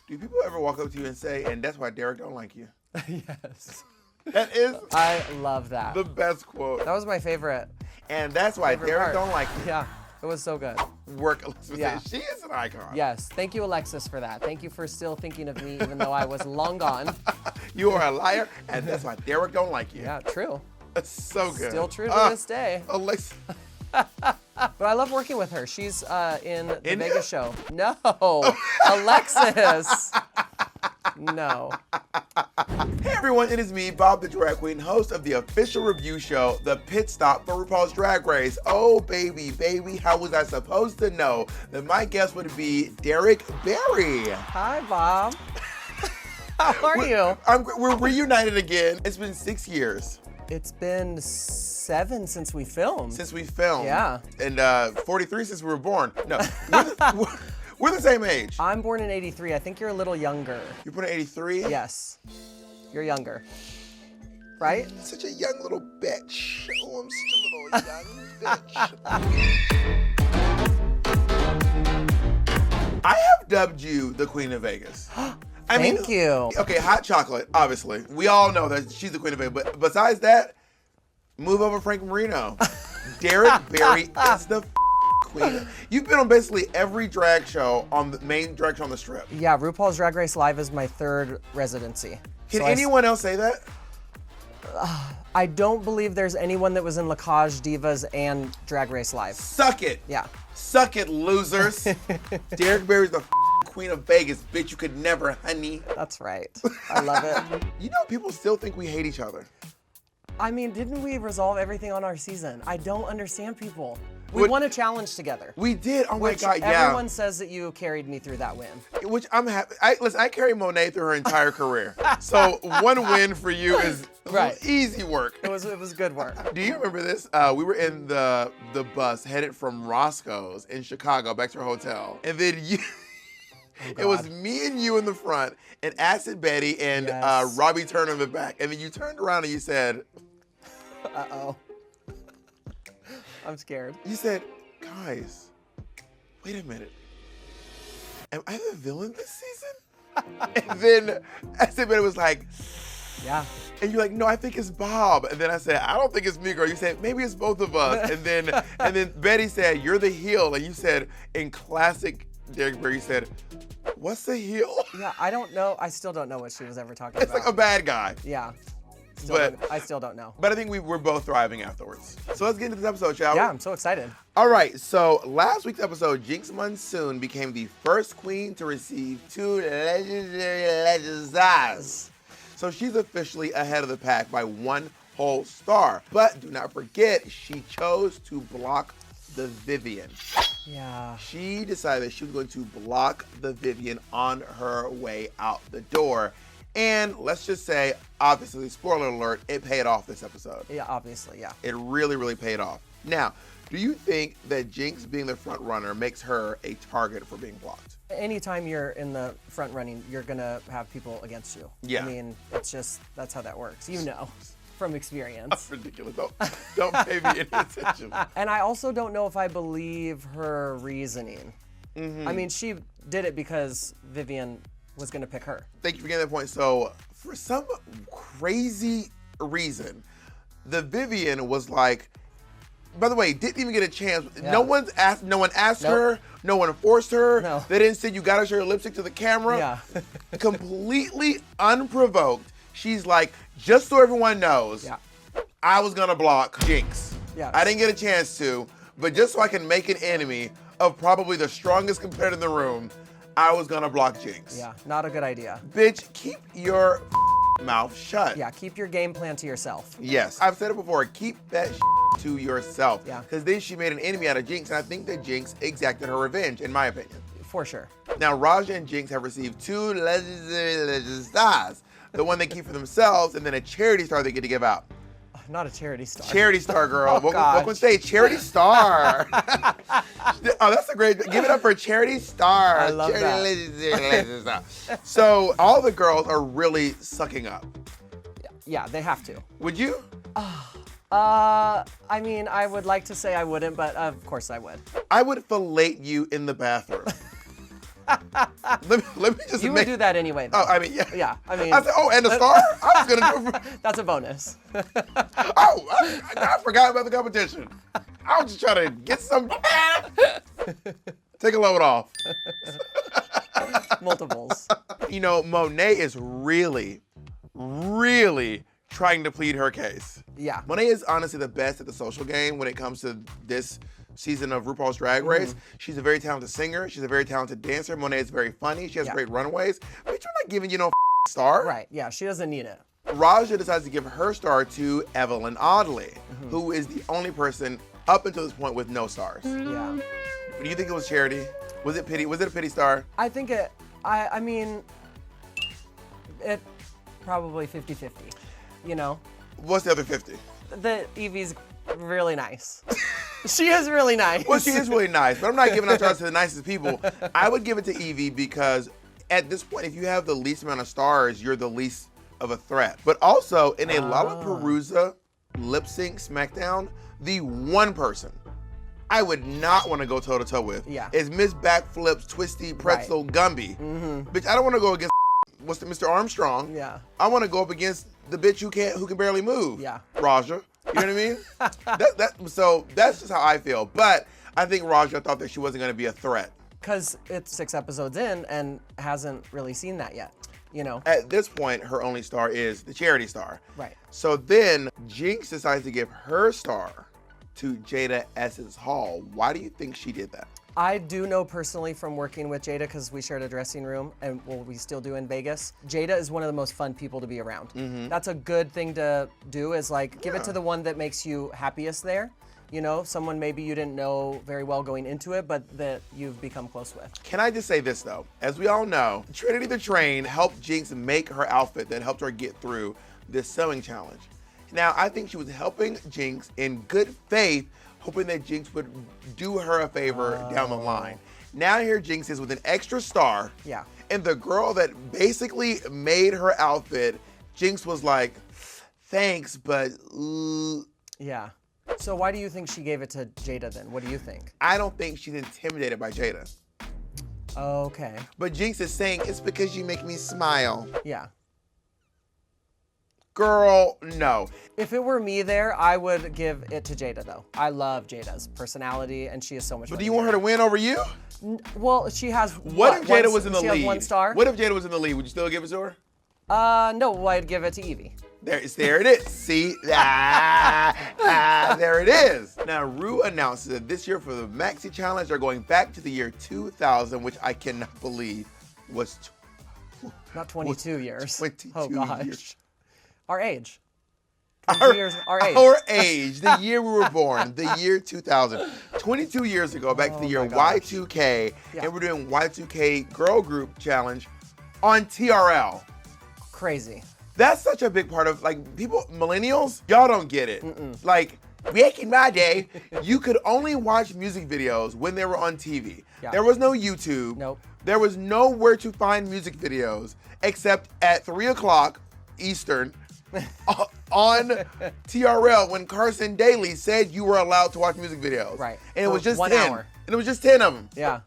Do people ever walk up to you and say, and that's why Derrick don't like you? Yes. That is I love that. the best quote. That was my favorite. And that's why Derrick part. don't like you. Yeah, it was so good. Work, Alexis. Yeah. She is an icon. Yes, thank you, Alexis, for that. Thank you for still thinking of me, even though I was long gone. You are a liar, and that's why Derrick don't like you. Yeah, true. That's so good. Still true to this day. Alexis. But I love working with her. She's in the India? Vegas show. No, Alexis. No. Hey everyone, it is me, Bob the Drag Queen, host of the official review show, The Pit Stop for RuPaul's Drag Race. Oh baby, how was I supposed to know that my guest would be Derrick Barry? Hi, Bob. How are you? We're reunited again. It's been 6 years. It's been 7 since we filmed. Since we filmed. Yeah. And 43 since we were born. No, we're the same age. I'm born in 83. I think you're a little younger. You're born in 83? Yes. You're younger. Right? Such a young little bitch. Oh, I'm such a little young bitch. I have dubbed you the Queen of Vegas. Thank you. Okay, hot chocolate, obviously. We all know that she's the Queen of Vegas. But besides that, move over Frank Marino. Derrick Barry is the queen. You've been on basically every drag show on the main drag show on the strip. Yeah, RuPaul's Drag Race Live is my 3rd residency. Can anyone else say that? I don't believe there's anyone that was in La Cage, Divas, and Drag Race Live. Suck it. Yeah. Suck it, losers. Derrick Barry's the Queen of Vegas, bitch. You could never, honey. That's right. I love it. You know, people still think we hate each other. I mean, didn't we resolve everything on our season? I don't understand people. We won a challenge together. We did. Oh my Which God, yeah. everyone says that you carried me through that win. Which I'm happy. Listen, I carried Monet through her entire career. So one win for you is Right. easy work. It was good work. Do you remember this? We were in the bus headed from Roscoe's in Chicago back to our hotel. And then you, it was me and you in the front and Acid Betty and Yes. Robbie Turner in the back. And then you turned around and you said, Uh-oh. I'm scared. You said, guys, wait a minute. Am I the villain this season? And then Acid Betty was like, Yeah. and you're like, no, I think it's Bob. And then I said, I don't think it's me, girl. You said, maybe it's both of us. And then Betty said, you're the heel. And you said, in classic Derrick Barry, you said, what's the heel? Yeah, I don't know. I still don't know what she was ever talking It's about. like a bad guy. Yeah. I still don't know. But I think we're both thriving afterwards. So let's get into this episode, shall we? Yeah, I'm so excited. All right, so last week's episode, Jinx Monsoon became the first queen to receive 2 legendary legends. So she's officially ahead of the pack by 1 whole star. But do not forget, she chose to block the Vivian. Yeah. She decided that she was going to block the Vivian on her way out the door. And let's just say, obviously, spoiler alert, it paid off this episode. Yeah, obviously, yeah. It really, really paid off. Now, do you think that Jinx being the front runner makes her a target for being blocked? Anytime you're in the front running, you're gonna have people against you. Yeah. I mean, it's just, that's how that works. You know, from experience. That's ridiculous. Don't pay me any attention. And I also don't know if I believe her reasoning. I mean, she did it because Vivian was gonna pick her. Thank you for getting that point. So, for some crazy reason, the Vivian was like, by the way, didn't even get a chance. Yeah. No one asked Nope. her. No one forced her. No. They didn't say you gotta show your lipstick to the camera. Yeah. Completely unprovoked. She's like, just so everyone knows, Yeah. I was gonna block Jinx. Yes. I didn't get a chance to, but just so I can make an enemy of probably the strongest competitor in the room, I was gonna block Jinx. Yeah, not a good idea. Bitch, keep your mouth shut. Yeah, keep your game plan to yourself. Yes, I've said it before, keep that to yourself. Yeah. Because then she made an enemy out of Jinx, and I think that Jinx exacted her revenge, in my opinion. For sure. Now, Raja and Jinx have received 2 legendary legend stars. The one they keep for themselves, and then a charity star they get to give out. Not a charity star. Charity star, girl. Oh, Welcome gosh. to stage. Charity star. Oh, that's a great. Give it up for Charity Star. I love Charity that. Legend Star. So all the girls are really sucking up. Yeah, they have to. Would you? I mean, I would like to say I wouldn't, but of course I would. I would fillet you in the bathroom. let me just You make. would do that anyway, though. Oh, I mean, yeah. Yeah, I mean. I said, oh, and the star? I was gonna do it. That's a bonus. I forgot about the competition. I was just trying to get some. Take a load off. Multiples. You know, Monet is really, really trying to plead her case. Yeah. Monet is honestly the best at the social game when it comes to this season of RuPaul's Drag Race. She's a very talented singer. She's a very talented dancer. Monet is very funny. She has great runaways. But you're not giving, no star. Right, yeah, she doesn't need it. Raja decides to give her star to Evie Audley, who is the only person up until this point with no stars. Yeah. Do you think it was charity? Was it pity? Was it a pity star? I think I mean, it probably 50-50, What's the other 50? The Evie's really nice. She is really nice. Well, she is really nice, but I'm not giving out stars to the nicest people. I would give it to Evie because at this point, if you have the least amount of stars, you're the least of a threat. But also, in a Lollapalooza lip sync SmackDown, the one person I would not want to go toe-to-toe with is Miss Backflips, Twisty, Pretzel, Gumby. Bitch, I don't want to go against Mr. Armstrong. Yeah. I want to go up against the bitch who can barely move. Yeah. Raja. You know what I mean? So that's just how I feel. But I think Raja thought that she wasn't going to be a threat. Because it's 6 episodes in and hasn't really seen that yet, At this point, her only star is the charity star. Right. So then Jinx decides to give her star to Jada Essence Hall. Why do you think she did that? I do know personally from working with Jada, because we shared a dressing room, and we still do in Vegas. Jada is one of the most fun people to be around. That's a good thing to do, is give it to the one that makes you happiest there. Someone maybe you didn't know very well going into it, but that you've become close with. Can I just say this though? As we all know, Trinity the Train helped Jinx make her outfit that helped her get through this sewing challenge. Now, I think she was helping Jinx in good faith, hoping that Jinx would do her a favor down the line. Now here Jinx is with an extra star. Yeah. And the girl that basically made her outfit, Jinx was like, thanks, but Yeah. So why do you think she gave it to Jada then? What do you think? I don't think she's intimidated by Jada. Okay. But Jinx is saying, it's because you make me smile. Yeah. Girl, no. If it were me there, I would give it to Jada, though. I love Jada's personality, and she is so much fun. But do you want her to win over you? Well, she has What if Jada was in the she lead? has 1 star. What if Jada was in the lead? Would you still give it to her? No, I'd give it to Evie. There it is. See? There it is. Now, Ru announces that this year for the Maxi Challenge, they're going back to the year 2000, which I cannot believe was Not 22 years. 22 oh, gosh. years. Our age. 22 years, our age. Our age, the year we were born, the year 2000. 22 years ago, back to the year Y2K, and we're doing Y2K Girl Group Challenge on TRL. Crazy. That's such a big part of, people, millennials, y'all don't get it. Back in my day, you could only watch music videos when they were on TV. Yeah. There was no YouTube. Nope. There was nowhere to find music videos except at 3 o'clock Eastern on TRL when Carson Daly said you were allowed to watch music videos. Right. And it was just 1 10. hour. And it was just 10 of them. Yeah.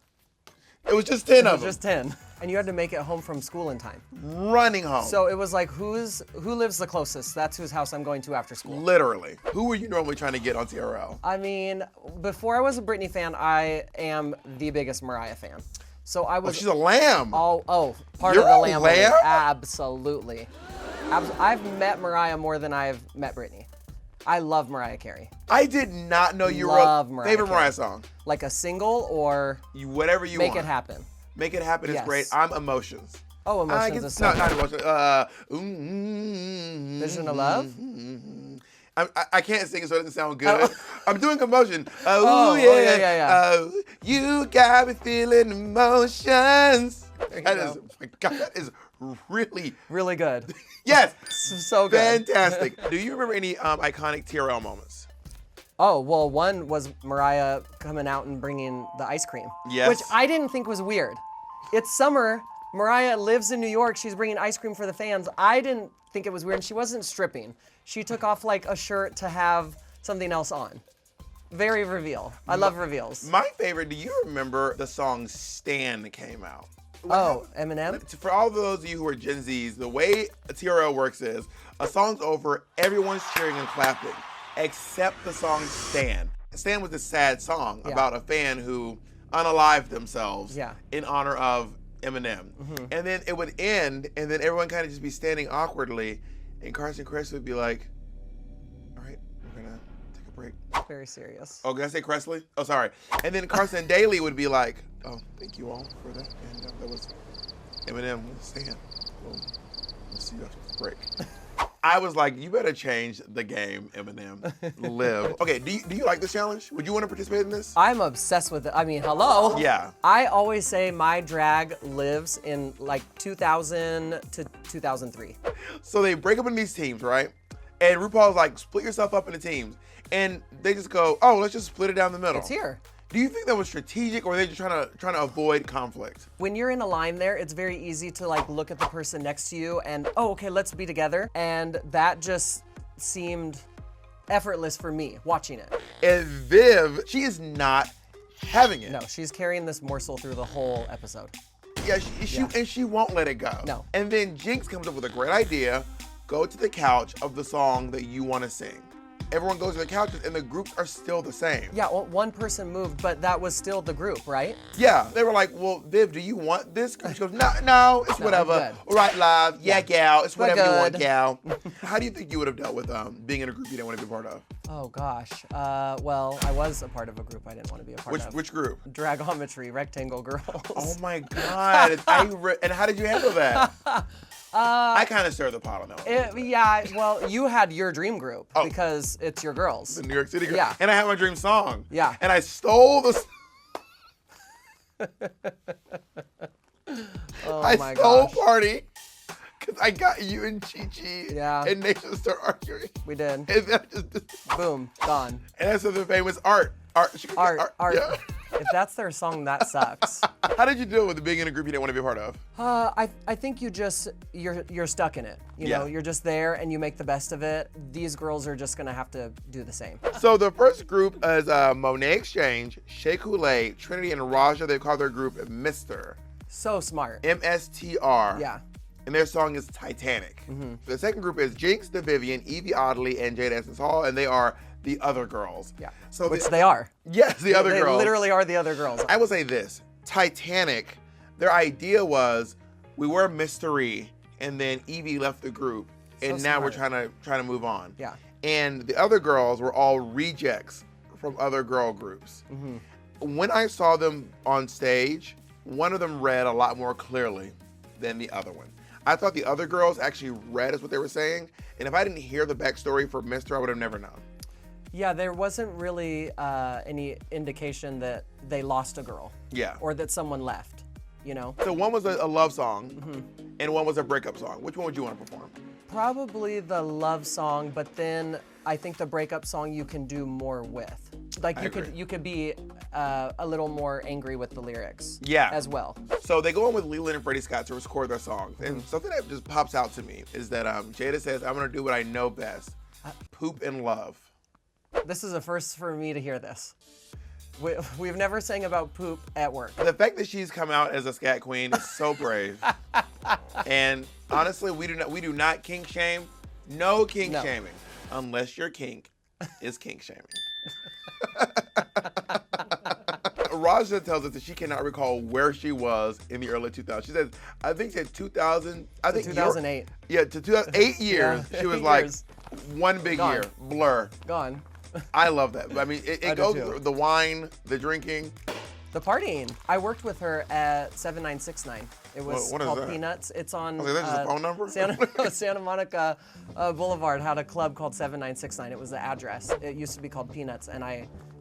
It was just 10 of them. Just 10. And you had to make it home from school in time. Running home. So it was who lives the closest? That's whose house I'm going to after school. Literally. Who were you normally trying to get on TRL? I mean, before I was a Britney fan, I am the biggest Mariah fan. So I was. Oh, she's a lamb. Part You're of the a lamb. lamb? Absolutely. I've met Mariah more than I've met Britney. I love Mariah Carey. I did not know you Love were a Mariah favorite Carey. Mariah song. Like a single or Whatever you Make want. It Happen. Make It Happen is Yes. great. I'm Emotions. Oh, Emotions is so not good. Emotions. Vision of Love? I can't sing it so it doesn't sound good. I'm doing Emotion. Yeah. You got me feeling emotions. That is really, Really good. yes, So good. fantastic. Do you remember any iconic TRL moments? Oh, well, one was Mariah coming out and bringing the ice cream. Yes. Which I didn't think was weird. It's summer. Mariah lives in New York. She's bringing ice cream for the fans. I didn't think it was weird. And she wasn't stripping. She took off a shirt to have something else on. Very reveal. I love reveals. My favorite, do you remember the song Stan came out? Oh, Eminem? For all of those of you who are Gen Zs, the way a TRL works is a song's over, everyone's cheering and clapping, except the song Stan. Stan was a sad song about a fan who unalived themselves in honor of Eminem. And then it would end, and then everyone kind of just be standing awkwardly, and Carson Kressley would be like, all right, we're gonna take a break. Very serious. Oh, did I say Kressley? Oh, sorry. And then Carson Daly would be like, oh, thank you all for that. And that was Eminem with Stan. Well, we'll see you after the break. I was like, you better change the game, Eminem. Live. Okay, do you like this challenge? Would you want to participate in this? I'm obsessed with it. I mean, hello. Yeah. I always say my drag lives in like 2000 to 2003. So they break up in these teams, right? And RuPaul's like, split yourself up into teams. And they just go, oh, let's just split it down the middle. It's here. Do you think that was strategic, or are they just trying to avoid conflict? When you're in a line there, it's very easy to like look at the person next to you and, oh, okay, let's be together. And that just seemed effortless for me watching it. And Viv, she is not having it. No, she's carrying this morsel through the whole episode. Yeah, and she won't let it go. No. And then Jinx comes up with a great idea. Go to the couch of the song that you want to sing. Everyone goes to the couches and the groups are still the same. Yeah, well, one person moved, but that was still the group, right? Yeah, they were like, well, Viv, do you want this? She goes, no, it's whatever. All right, live, yeah, gal, it's whatever you want, gal. How do you think you would have dealt with being in a group you didn't want to be a part of? Oh gosh, well, I was a part of a group I didn't want to be a part of. Which group? Dragometry, Rectangle Girls. Oh my God, and how did you handle that? I kind of stirred the pot on that one. Yeah, well, you had your dream group because it's your girls. The New York City girls. Yeah. And I had my dream song. Yeah. And I stole the... I stole Party because I got you and Chi-Chi. Yeah. And they just start arguing. We did. And then Boom, gone. And that's the famous art. Art. Yeah. If that's their song, that sucks. How did you deal with being in a group you didn't want to be a part of? I think you're stuck in it. You know, you're just there and you make the best of it. These girls are just gonna have to do the same. So the first group is Monet Exchange, Shea Coulee, Trinity, and Raja. They call their group Mr. So smart. MSTR. Yeah. And their song is Titanic. The second group is Jinx, the Vivian, Evie Audley, and Jada Essence Hall, and they are the other girls. Yeah. So Which they are. Yes, the other girls. They literally are the other girls. I will say this, Titanic, their idea was we were mystery, and then Evie left the group, and So now smart. we're trying to move on. Yeah. And the other girls were all rejects from other girl groups. When I saw them on stage, one of them read a lot more clearly than the other one. I thought the other girls actually read as what they were saying, and if I didn't hear the backstory for Mr., I would have never known. Yeah, there wasn't really any indication that they lost a girl. Yeah. Or that someone left, you know? So one was a love song, and one was a breakup song. Which one would you want to perform? Probably the love song, but then I think the breakup song you can do more with. Like you could be a little more angry with the lyrics. Yeah. As well. So they go in with Leland and Freddie Scott to record their songs, and something that just pops out to me is that Jada says, "I'm gonna do what I know best: poop and love." This is a first for me to hear this. We've never sang about poop at work. The fact that she's come out as a scat queen is so brave. And honestly, we do not kink shame. No kink shaming, unless your kink is kink shaming. Raja tells us that she cannot recall where she was in the early 2000s. She says, I think at 2000, I think 2008. Yeah, to 2008 years. Yeah, she was 8 like years. one big Gone. year, blur. Gone. I love that. I mean, it I do goes too. the wine, the drinking. The partying. I worked with her at 7969. It was What is called that? Peanuts. It's on I was like, that's just a phone number? Santa Monica Boulevard had a club called 7969. It was the address. It used to be called Peanuts, and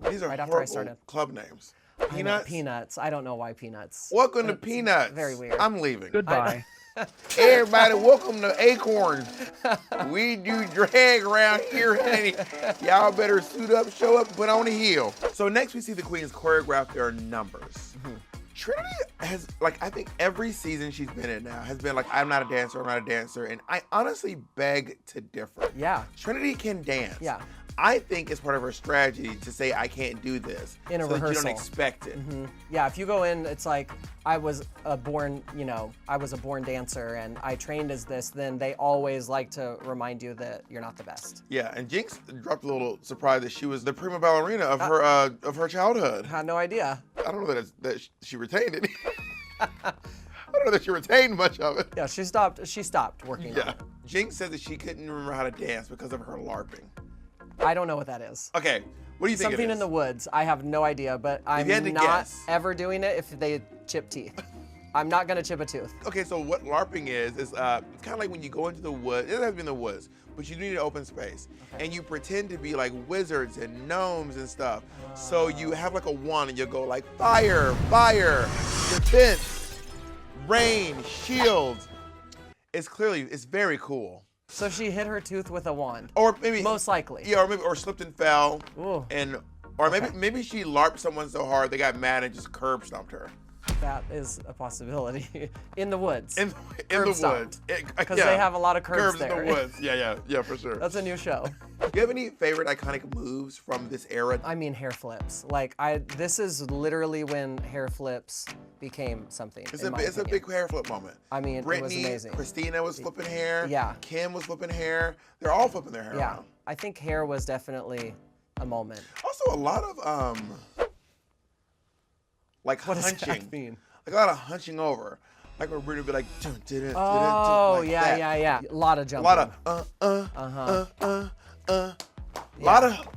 These are right after I horrible started. club names. I know, Peanuts? Peanuts. I don't know why Peanuts. Welcome to Peanuts. Very weird. I'm leaving. Goodbye. Everybody, welcome to Acorns. We do drag around here, honey. Y'all better suit up, show up, and put on a heel. So next we see the queens choreograph their numbers. Trinity has, like, I think every season she's been in now has been like, I'm not a dancer, and I honestly beg to differ. Yeah. Trinity can dance. Yeah. I think it's part of her strategy to say, I can't do this. In a so that you rehearsal. don't expect it. Yeah, if you go in, it's like, I was a born dancer and I trained as this, then they always like to remind you that you're not the best. Yeah, and Jinx dropped a little surprise that she was the prima ballerina of her childhood. Had no idea. I don't know that she retained it. I don't know that she retained much of it. Yeah, she stopped working on it. Jinx said that she couldn't remember how to dance because of her LARPing. I don't know what that is. Okay, what do you think Something it is? in the woods. I have no idea, but I'm you had to not guess. ever doing it if they chip teeth. I'm not gonna chip a tooth. Okay, so what LARPing is kind of like when you go into the woods. It doesn't have to be in the woods, but you need an open space. Okay. And you pretend to be like wizards and gnomes and stuff. So you have like a wand and you go like fire, defense, rain, shields. It's very cool. So she hit her tooth with a wand. Or maybe most likely. Yeah, or slipped and fell. Ooh. Or maybe she LARPed someone so hard they got mad and just curb stomped her. That is a possibility. In the woods. In the woods. Because they have a lot of curbs there. In the woods. Yeah, for sure. That's a new show. Do you have any favorite iconic moves from this era? I mean, hair flips. This is literally when hair flips became something. It's a big hair flip moment. I mean, Brittany, it was amazing. Christina was flipping hair. Yeah. Kim was flipping hair. They're all flipping their hair around. I think hair was definitely a moment. Also, a lot of like what hunching. Does that mean? Like a lot of hunching over. Like where Brittany would be like, oh, like yeah, that. yeah. A lot of jumping. A lot of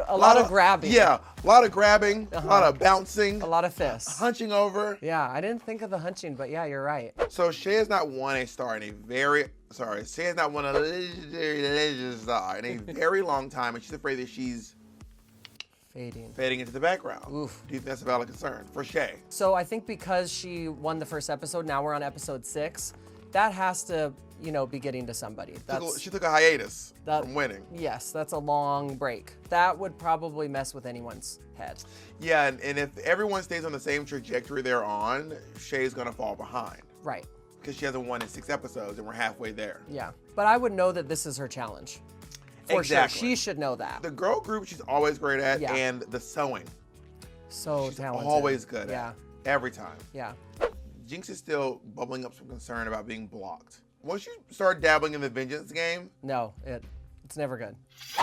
A lot of grabbing. Yeah, a lot of grabbing, a lot of bouncing. A lot of fists. Hunching over. Yeah, I didn't think of the hunching, but yeah, you're right. So Shay has not won a star Shay has not won a legendary star in a very long time, and she's afraid that she's fading into the background. Oof. Do you think that's a valid concern for Shay? So I think because she won the first episode, now we're on episode 6, that has to, be getting to somebody. She took a hiatus from winning. Yes, that's a long break. That would probably mess with anyone's head. Yeah, and if everyone stays on the same trajectory they're on, Shay's gonna fall behind. Right. Because she hasn't won in 6 episodes and we're halfway there. Yeah, but I would know that this is her challenge. For exactly. sure, she should know that. The girl group she's always great at, and the sewing. So she's talented. Always good at. Every time. Yeah. Jinx is still bubbling up some concern about being blocked. Once you start dabbling in the vengeance game, no, it's never good.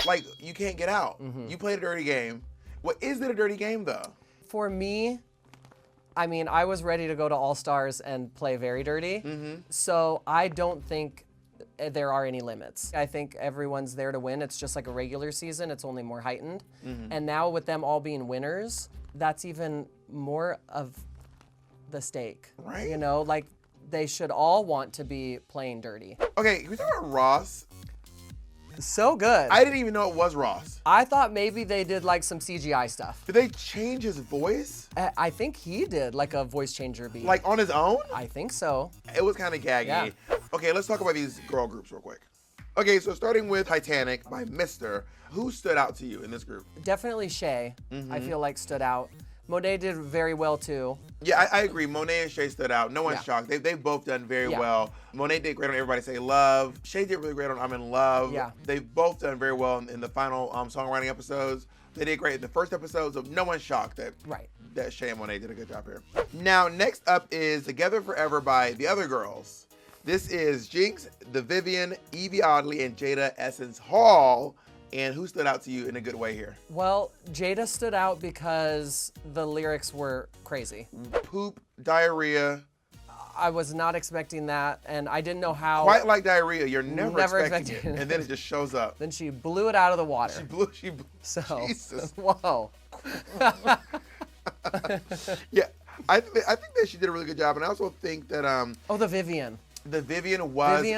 Like, you can't get out. You played a dirty game. Well, is it a dirty game though? For me, I mean, I was ready to go to All Stars and play very dirty. So I don't think there are any limits. I think everyone's there to win. It's just like a regular season. It's only more heightened. And now with them all being winners, that's even more of the stake. Right. Like they should all want to be playing dirty. Okay, can we talk about Ross? So good. I didn't even know it was Ross. I thought maybe they did like some CGI stuff. Did they change his voice? I think he did like a voice changer beat. Like on his own? I think so. It was kind of gaggy. Yeah. Okay, let's talk about these girl groups real quick. Okay, so starting with Titanic by Mr. Who stood out to you in this group? Definitely Shay, I feel like stood out. Monet did very well too. Yeah, I agree. Monet and Shay stood out. No one's shocked. They've both done very well. Monet did great on Everybody Say Love. Shay did really great on I'm in Love. Yeah. They've both done very well in the final songwriting episodes. They did great in the first episode, so no one's shocked that Shay and Monet did a good job here. Now, next up is Together Forever by the other girls. This is Jinx, the Vivian, Evie Audley, and Jada Essence Hall. And who stood out to you in a good way here? Well, Jada stood out because the lyrics were crazy. Poop, diarrhea. I was not expecting that, and I didn't know how. Quite like diarrhea, you're never expecting it, it. and then it just shows up. Then she blew it out of the water. She blew. So, Jesus. Whoa. Yeah, I think that she did a really good job, and I also think that Oh, the Vivian. The Vivian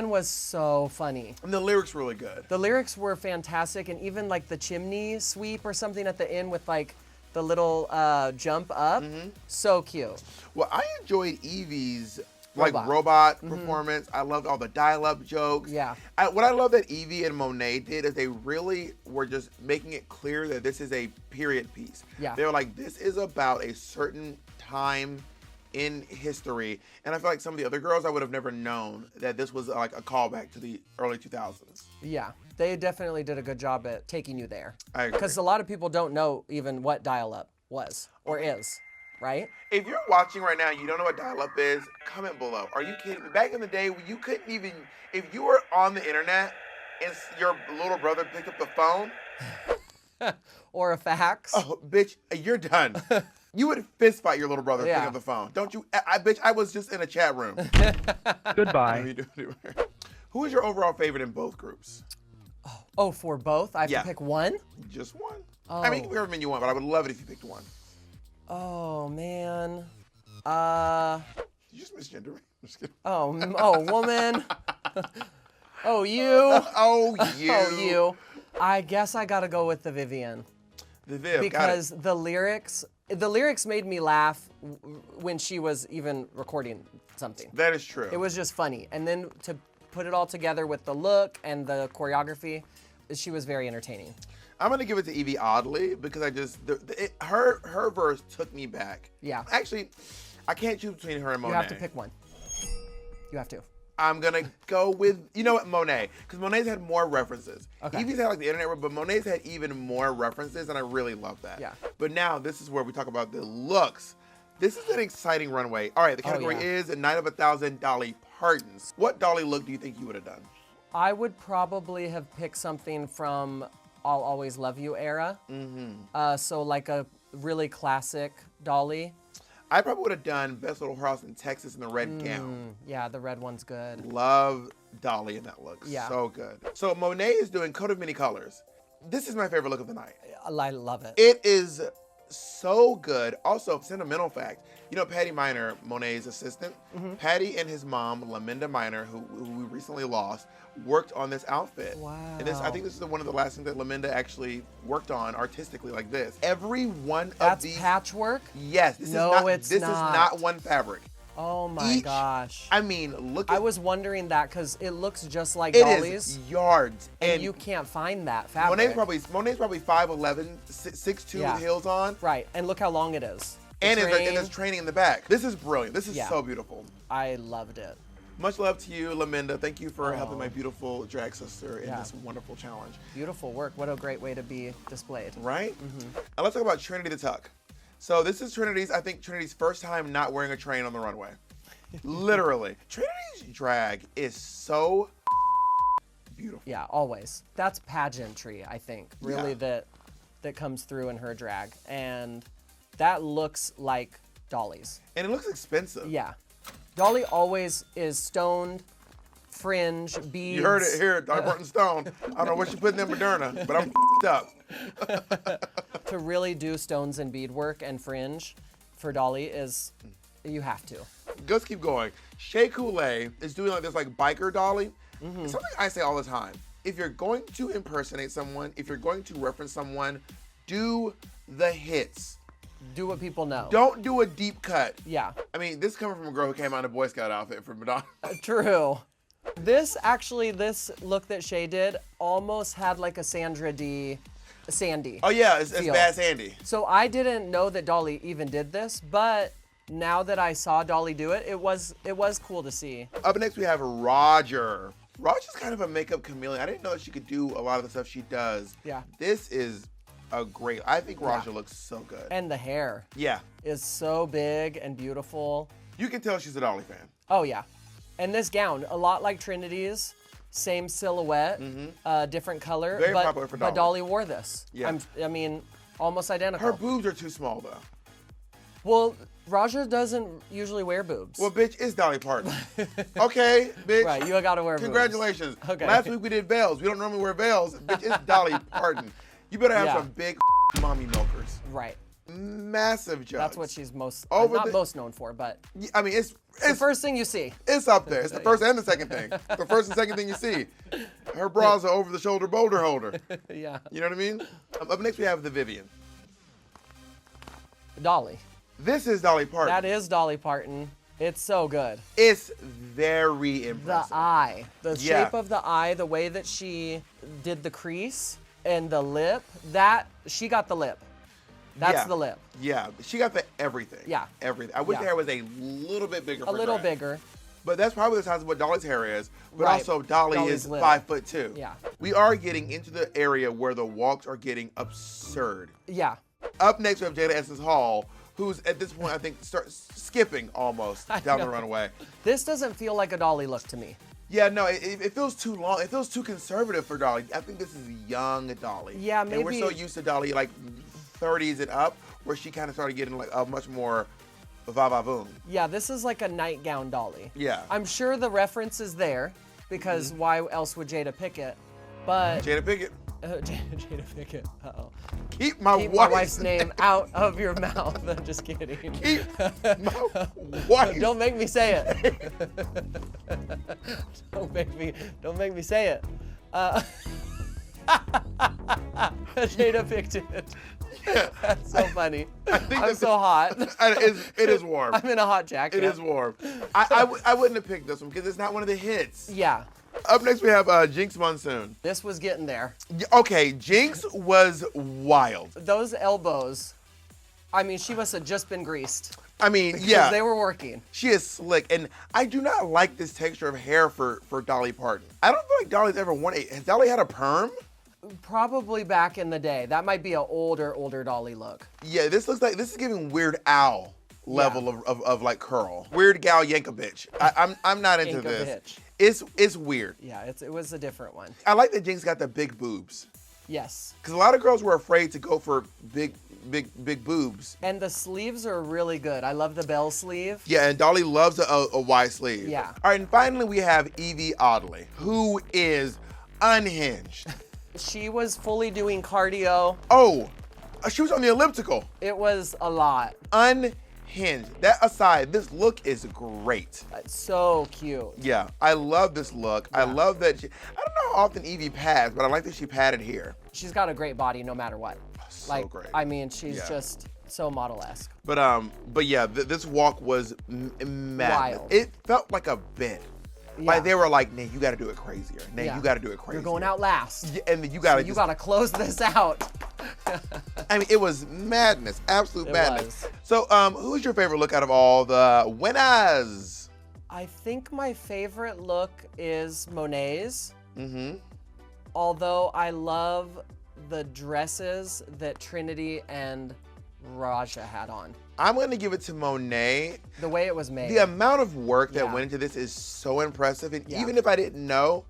was so funny. And the lyrics were really good. The lyrics were fantastic, and even like the chimney sweep or something at the end with like the little jump up, so cute. Well, I enjoyed Evie's robot performance. I loved all the dial-up jokes. Yeah. What I love that Evie and Monet did is they really were just making it clear that this is a period piece. Yeah. They were like, this is about a certain time in history. And I feel like some of the other girls, I would have never known that this was like a callback to the early 2000s. Yeah, they definitely did a good job at taking you there. I agree. Because a lot of people don't know even what dial-up was or is, right? If you're watching right now and you don't know what dial-up is, comment below. Are you kidding me? Back in the day, you couldn't even, if you were on the internet and your little brother picked up the phone. Or a fax. Oh, bitch, you're done. You would fist fight your little brother picking up the phone. Don't you? Bitch, I was just in a chat room. Goodbye. Who is your overall favorite in both groups? Oh, for both? I have to pick one? Just one. Oh. I mean, you can pick whoever you want, but I would love it if you picked one. Oh, man. You just misgender me. I'm just kidding. Oh, woman. Oh, you. Oh, you. Oh, you. I guess I gotta go with the Vivian. The Viv, because the lyrics made me laugh when she was even recording something. That is true. It was just funny. And then to put it all together with the look and the choreography, she was very entertaining. I'm gonna give it to Evie Audley because I just her verse took me back. Yeah. Actually, I can't choose between her and Monet. You have to pick one. You have to. I'm gonna go with, you know what, Monet, because Monet's had more references. Okay. Evie's had like the internet, but Monet's had even more references, and I really love that. Yeah. But now this is where we talk about the looks. This is an exciting runway. All right, the category is a Night of 1,000 Dolly Partons. What Dolly look do you think you would have done? I would probably have picked something from I'll Always Love You era. Mm-hmm. So like a really classic Dolly. I probably would have done Best Little House in Texas in the red gown. Yeah, the red one's good. Love Dolly in that look. Yeah. So good. So Monet is doing Coat of Many Colors. This is my favorite look of the night. I love it. It is so good. Also, sentimental fact. You know Patty Minor, Monet's assistant? Patty and his mom, Laminda Minor, who we recently lost, worked on this outfit. Wow. And I think this is one of the last things that Laminda actually worked on artistically like this. Every one of That's these. patchwork? Yes. This is not one fabric. Oh my gosh. I mean, look at I was wondering that because it looks just like it Dolly's. is yards. And you can't find that fabric. Monet's probably 5'11", 6'2" with heels on. Right, and look how long it is. And there's training in the back. This is brilliant. This is so beautiful. I loved it. Much love to you, Laminda. Thank you for helping my beautiful drag sister in this wonderful challenge. Beautiful work. What a great way to be displayed. Right? Now let's talk about Trinity the Tuck. So this is Trinity's first time not wearing a train on the runway. Literally. Trinity's drag is so beautiful. Yeah, always. That's pageantry, I think, really that comes through in her drag. And that looks like Dolly's. And it looks expensive. Yeah. Dolly always is stoned, fringe, beads. You heard it here, Dolly Parton Stone. I don't know what she put in Moderna, but I'm up. To really do stones and beadwork and fringe for Dolly is, you have to. Let's keep going. Shea Coulee is doing like this like biker Dolly. Something I say all the time. If you're going to impersonate someone, if you're going to reference someone, do the hits. Do what people know. Don't do a deep cut. Yeah. I mean, this is coming from a girl who came out in a Boy Scout outfit for Madonna. True. This look that Shea did almost had like a Sandy. Oh yeah, it's Bad Sandy. So I didn't know that Dolly even did this, but now that I saw Dolly do it, it was cool to see. Up next we have Roger. Roger's kind of a makeup chameleon. I didn't know that she could do a lot of the stuff she does. Yeah. This is I think Roger looks so good. And the hair. Yeah. Is so big and beautiful. You can tell she's a Dolly fan. Oh yeah. And this gown, a lot like Trinity's, same silhouette, different color. Very popular for Dolly. But Dolly wore this. Yeah. I mean, almost identical. Her boobs are too small though. Well, Roger doesn't usually wear boobs. Well, bitch, it's Dolly Parton. Okay, bitch. Right, you gotta wear Congratulations. boobs. Okay. Last week we did veils. We don't normally wear veils. Bitch, it's Dolly Parton. You better have some big mommy milkers. Right. Massive jugs. That's what she's most known for, but I mean, it's the first thing you see. It's up there. It's the first and the second thing. The first and second thing you see. Her bras are over the shoulder boulder holder. Yeah. You know what I mean? Up next we have the Vivian. Dolly. This is Dolly Parton. That is Dolly Parton. It's so good. It's very impressive. The eye. The shape of the eye, the way that she did the crease and the lip, she got the lip. That's the lip. Yeah, she got the everything. Yeah. Everything. I wish the hair was a little bit bigger. A little bigger. But that's probably the size of what Dolly's hair is. But Right. also Dolly Dolly's is little. 5'2". Yeah. We are getting into the area where the walks are getting absurd. Yeah. Up next we have Jada Essence Hall, who's at this point I think starts skipping almost down the runway. This doesn't feel like a Dolly look to me. Yeah, no, it feels too long. It feels too conservative for Dolly. I think this is young Dolly. Yeah, And we're maybe- so used to Dolly like 30s and up, where she kind of started getting like a much more va-va-voom. Yeah, this is like a nightgown Dolly. Yeah. I'm sure the reference is there because why else would Jada pick it? But Jada Pickett, Jada Pickett. Uh-oh. keep my Keep my wife's name out of your mouth. I'm just kidding. Keep my wife. Don't make me say it. Don't make me say it. Jada picked it. Yeah. That's so funny. think I'm so hot. It is warm. I'm in a hot jacket. It is warm. I wouldn't have picked this one because it's not one of the hits. Yeah. Up next we have Jinx Monsoon. This was getting there. Okay, Jinx was wild. Those elbows, I mean, she must have just been greased. I mean, Because yeah. they were working. She is slick, and I do not like this texture of hair for Dolly Parton. I don't feel like Dolly's ever worn a. Has Dolly had a perm? Probably back in the day. That might be an older Dolly look. Yeah, this is giving Weird Al level of like curl. Weird Gal Yankovic. I'm not into this. It's weird. Yeah, it was a different one. I like that Jinx got the big boobs. Yes. Because a lot of girls were afraid to go for big boobs. And the sleeves are really good. I love the bell sleeve. Yeah, and Dolly loves a wide sleeve. Yeah. All right, and finally we have Evie Audley, who is unhinged. She was fully doing cardio. Oh, she was on the elliptical. It was a lot. Unhinged. That aside, this look is great. So cute. Yeah, I love this look. I love that I don't know how often Evie pads, but I like that she padded here. She's got a great body no matter what. So great. I mean, she's just so model-esque. But yeah, this walk was mad. Wild. It felt like a bit. Yeah. Like they were like, Nate, you got to do it crazier. Nate, you got to do it crazier. You're going out last. Yeah, and you got to. So you got to close this out. I mean, it was madness, absolute madness. was. So, who's your favorite look out of all the winners? I think my favorite look is Monet's. Mm-hmm. Although I love the dresses that Trinity and Raja had on. I'm going to give it to Monet. The way it was made. The amount of work that Yeah. went into this is so impressive. And Yeah. even if I didn't know,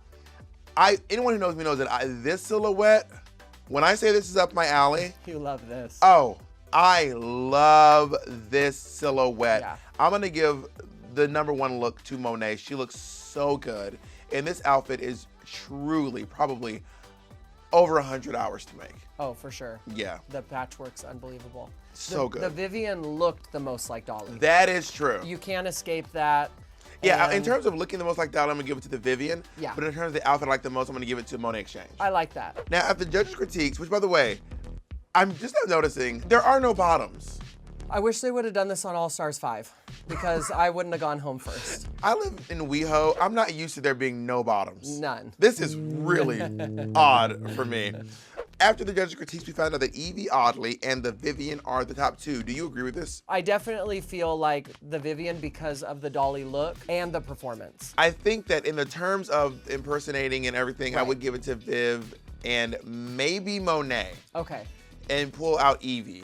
anyone who knows me knows that this silhouette, when I say this is up my alley, You love this. oh, I love this silhouette. Yeah. I'm going to give the #1 look to Monet. She looks so good. And this outfit is truly probably over 100 hours to make. Oh, for sure. Yeah. The patchwork's unbelievable. So good. The Vivian looked the most like Dolly. That is true. You can't escape that. Yeah, in And terms of looking the most like Dolly, I'm gonna give it to the Vivian. Yeah. But in terms of the outfit I like the most, I'm gonna give it to Monet Exchange. I like that. Now, after judges' critiques, which by the way, I'm just now noticing, there are no bottoms. I wish they would have done this on All Stars 5 because I wouldn't have gone home first. I live in WeHo. I'm not used to there being no bottoms. None. This is really odd for me. After the judges' critiques, we found out that Evie Audley and the Vivian are the top 2. Do you agree with this? I definitely feel like the Vivian because of the Dolly look and the performance. I think that in the terms of impersonating and everything, I Right. would give it to Viv and maybe Monet. Okay. And pull out Evie.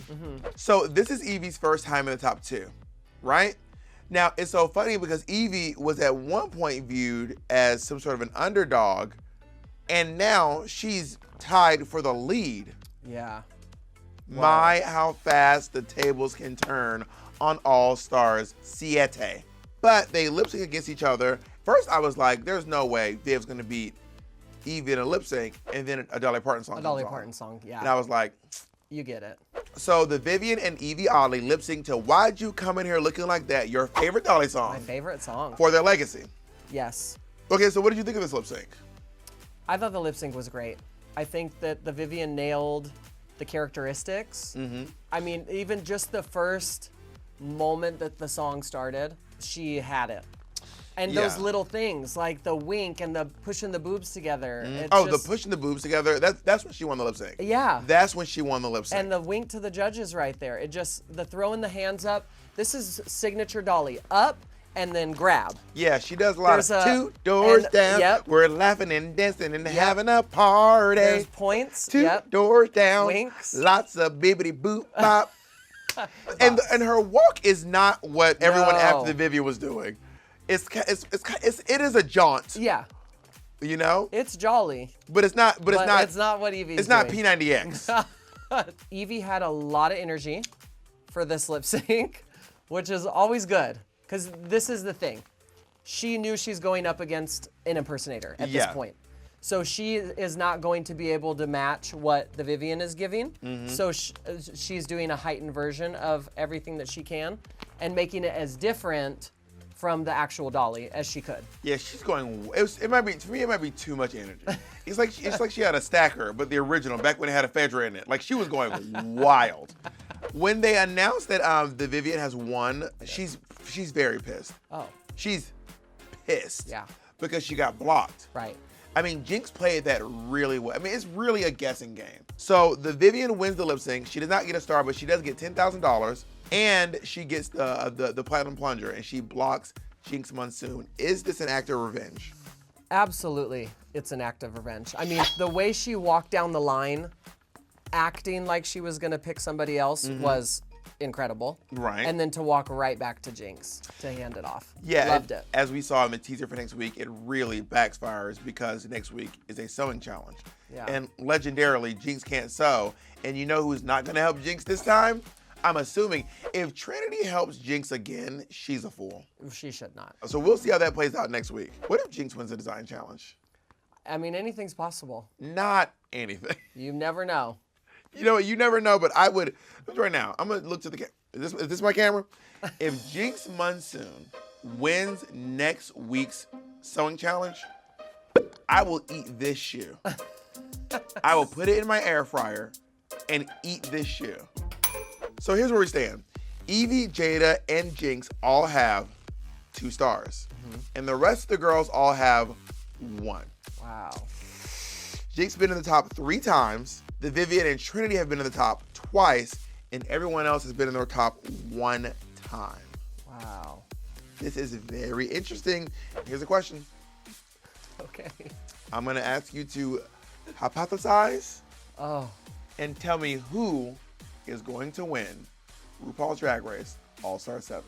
So this is Evie's first time in the top 2, right? Now, it's so funny because Evie was at one point viewed as some sort of an underdog, and now she's tied for the lead. Yeah. My, how fast the tables can turn on All Stars 7. But they lip sync against each other. First, I was like, there's no way Viv's gonna beat Evie in a lip sync, and then a Dolly Parton song. A Dolly comes on. Parton song, yeah. And I was like, You get it. so the Vivian and Evie Audley lip sync to Why'd You Come In Here Looking Like That, your favorite Dolly My song, favorite song. for their legacy. Yes. Okay, so what did you think of this lip sync? I thought the lip sync was great. I think that the Vivian nailed the characteristics. I mean, even just the first moment that the song started, she had it. And those little things, like the wink and the pushing the boobs together. The pushing the boobs together, that's when she won the lip sync. Yeah. That's when she won the lip sync. And the wink to the judges right there. The throwing the hands up. This is signature Dolly. Up and then grab. Yeah, she does a lot There's of 2 doors down. Yep. We're laughing and dancing and having a party. There's points. 2 doors down. Winks. Lots of bibbity boop bop. and her walk is not what everyone after the Vivian was doing. It is a jaunt. Yeah. You know? It's jolly. But it's not It's not what Evie's It's not doing. P90X. Evie had a lot of energy for this lip sync, which is always good. Because this is the thing. She knew she's going up against an impersonator at this point. So she is not going to be able to match what the Vivian is giving. So she's doing a heightened version of everything that she can and making it as different from the actual Dolly as she could. Yeah, she's going. It might be for me. It might be too much energy. It's like she had a stacker, but the original back when it had a Fedra in it. Like she was going wild. When they announced that the Vivian has won, she's very pissed. Oh. She's pissed. Yeah. Because she got blocked. Right. I mean, Jinx played that really well. I mean, it's really a guessing game. So the Vivian wins the lip sync. She does not get a star, but she does get $10,000. And she gets the platinum plunger, and she blocks Jinx Monsoon. Is this an act of revenge? Absolutely, it's an act of revenge. I mean, the way she walked down the line, acting like she was gonna pick somebody else was incredible. Right. And then to walk right back to Jinx to hand it off. Yeah, Loved it. As we saw in the teaser for next week, it really backfires because next week is a sewing challenge. Yeah. And legendarily, Jinx can't sew. And you know who's not gonna help Jinx this time? I'm assuming if Trinity helps Jinx again, she's a fool. She should not. So we'll see how that plays out next week. What if Jinx wins the design challenge? I mean, anything's possible. Not anything. You never know. You know what? You never know, but I would. Right now, I'm going to look to the camera. Is this my camera? If Jinx Monsoon wins next week's sewing challenge, I will eat this shoe. I will put it in my air fryer and eat this shoe. So here's where we stand. Evie, Jada, and Jinx all have 2 stars. And the rest of the girls all have 1. Wow. Jinx been in the top 3 times. The Vivian and Trinity have been in the top twice. And everyone else has been in their top 1 time. Wow. This is very interesting. Here's a question. Okay. I'm gonna ask you to hypothesize Oh. and tell me who is going to win RuPaul's Drag Race All-Star 7.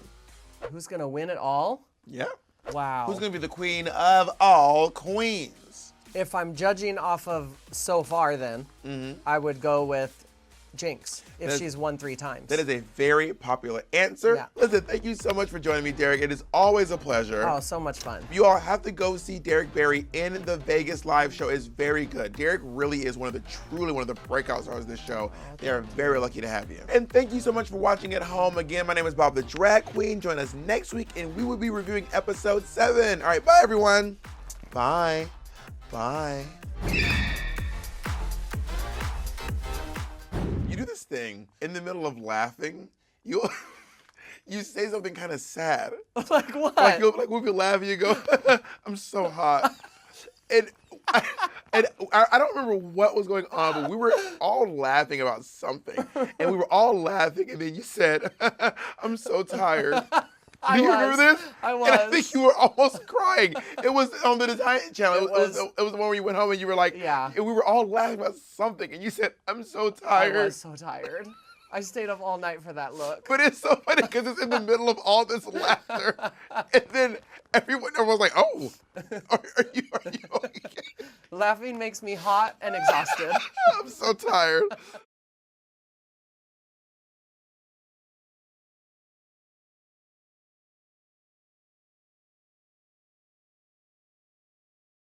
Who's gonna win it all? Yeah. Wow. Who's gonna be the queen of all queens? If I'm judging off of so far, then I would go with Jinx if she's won 3 times. That is a very popular answer. Yeah. Listen, thank you so much for joining me, Derrick. It is always a pleasure. Oh, so much fun. You all have to go see Derrick Barry in the Vegas live show. It's very good. Derrick really is truly one of the breakout stars of this show. They are very lucky to have you. And thank you so much for watching at home. Again, my name is Bob the Drag Queen. Join us next week and we will be reviewing episode 7. All right, bye everyone. Bye. Bye. You do this thing in the middle of laughing. You say something kind of sad. Like what? Like we'll be laughing. You go, "I'm so hot," and I don't remember what was going on, but we were all laughing about something, and we were all laughing, and then you said, "I'm so tired." Do you remember this? I was. And I think you were almost crying. It was on the design channel. It was the one where you went home and you were like, Yeah. And we were all laughing about something, and you said, "I'm so tired." I was so tired. I stayed up all night for that look. But it's so funny because it's in the middle of all this laughter, and then everyone's like, "Oh, are you okay?" Laughing makes me hot and exhausted. I'm so tired.